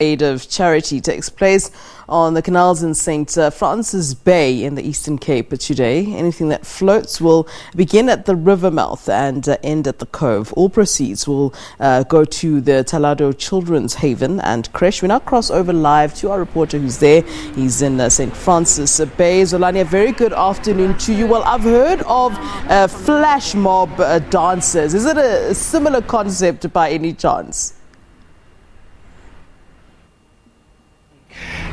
Aid of charity takes place on the canals in St. Francis Bay in the Eastern Cape today. Anything that floats will begin at the river mouth and end at the cove. All proceeds will go to the Talhado Children's Haven and Creche. We now cross over live to our reporter who's there. He's in St. Francis Bay. Zolani, a very good afternoon to you. Well, I've heard of flash mob dancers. Is it a similar concept by any chance?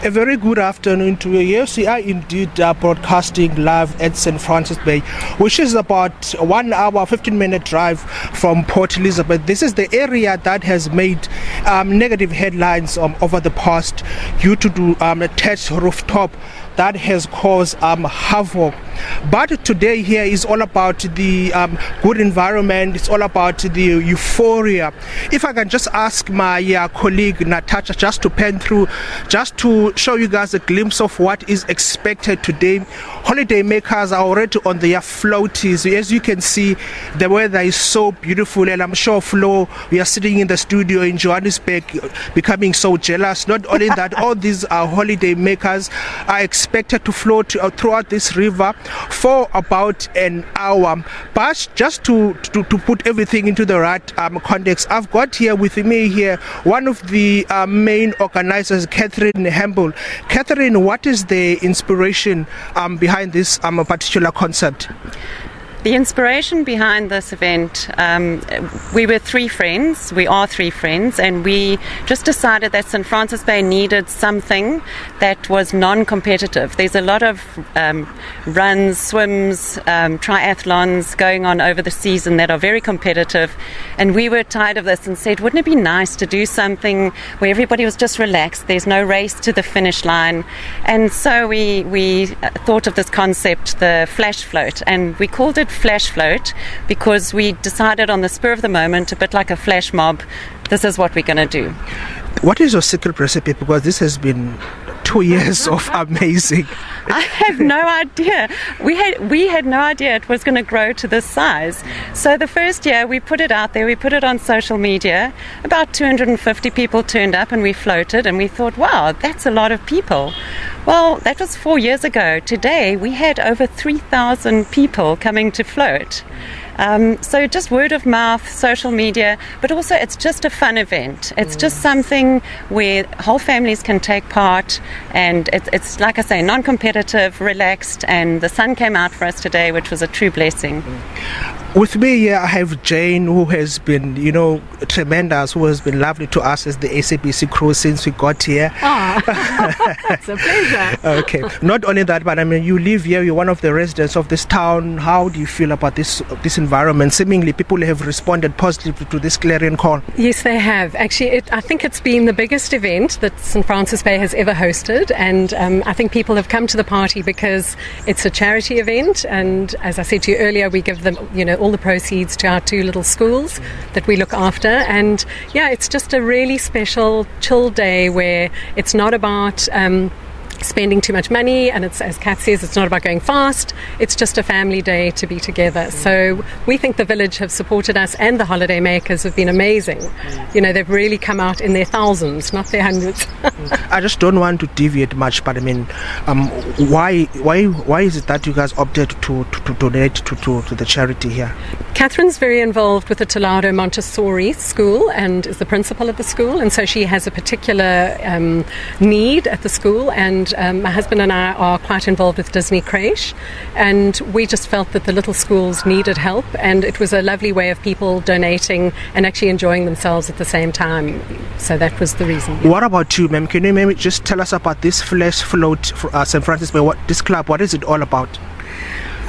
A very good afternoon to you. Yes, we are indeed broadcasting live at St. Francis Bay, which is about 1 hour, 15-minute drive from Port Elizabeth. This is the area that has made negative headlines over the past due to the attached rooftop that has caused havoc. But today here is all about the good environment. It's all about the euphoria. If I can just ask my colleague Natasha just to pen through, just to show you guys a glimpse of what is expected today. Holiday makers are already on their floaties. As you can see, the weather is so beautiful, and I'm sure Flo, we are sitting in the studio in Johannesburg becoming so jealous. Not only that, all these holiday makers are expected to float throughout this river for about an hour. But just to put everything into the right context, I've got here with me here one of the main organizers, Catherine Hempel. Catherine, what is the inspiration behind this particular concept? The inspiration behind this event, we are three friends, and we just decided that St. Francis Bay needed something that was non-competitive. There's a lot of runs, swims, triathlons going on over the season that are very competitive, and we were tired of this and said, wouldn't it be nice to do something where everybody was just relaxed, there's no race to the finish line. And so we thought of this concept, the flash float, and we called it flash float because we decided on the spur of the moment, a bit like a flash mob, this is what we're going to do. What is your secret recipe? Because this has been 2 years of amazing. I have no idea. We had no idea it was going to grow to this size. So the first year we put it out there, we put it on social media. About 250 people turned up and we floated, and we thought, wow, that's a lot of people. Well, that was 4 years ago. Today we had over 3,000 people coming to float. So just word of mouth, social media, but also it's just a fun event. It's just something where whole families can take part, and it's like I say, non-competitive, relaxed, and the sun came out for us today, which was a true blessing. With me here, I have Jane, who has been, tremendous, who has been lovely to us as the SABC crew since we got here. It's a pleasure. Okay. Not only that, but you live here, you're one of the residents of this town. How do you feel about this environment? Seemingly, people have responded positively to this clarion call. Yes, they have. Actually, I think it's been the biggest event that St. Francis Bay has ever hosted, and I think people have come to the party because it's a charity event, and as I said to you earlier, we give them, all the proceeds to our two little schools that we look after. And yeah, it's just a really special, chill day where it's not about spending too much money, and it's, as Kat says, it's not about going fast. It's just a family day to be together. So we think the village have supported us, and the holiday makers have been amazing. They've really come out in their thousands, not their hundreds. I just don't want to deviate much, but why is it that you guys opted to donate to the charity here? Catherine's very involved with the Talhado Montessori school and is the principal of the school, and so she has a particular need at the school, and my husband and I are quite involved with Disney Creche, and we just felt that the little schools needed help, and it was a lovely way of people donating and actually enjoying themselves at the same time. So that was the reason. What about you, ma'am? Can you maybe just tell us about this flash float for St. Francis Bay? This club, what is it all about?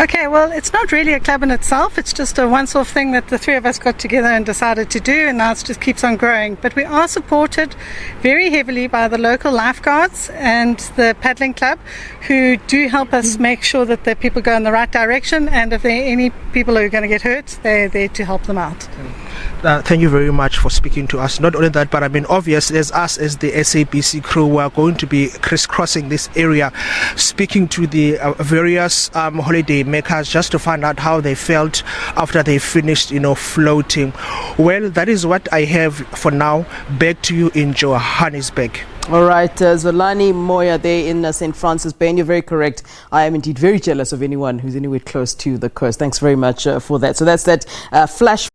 Okay, well, it's not really a club in itself. It's just a once-off thing that the three of us got together and decided to do, and now it just keeps on growing. But we are supported very heavily by the local lifeguards and the paddling club, who do help us make sure that the people go in the right direction, and if there are any people who are going to get hurt, they're there to help them out. Thank you very much for speaking to us. Not only that, but I mean, obviously, as us as the SABC crew, we are going to be crisscrossing this area, speaking to the various holiday makers just to find out how they felt after they finished, floating. Well, that is what I have for now. Back to you in Johannesburg. All right, Zolani Moya there in St. Francis Bay, and you're very correct. I am indeed very jealous of anyone who's anywhere close to the coast. Thanks very much for that. So that's that flash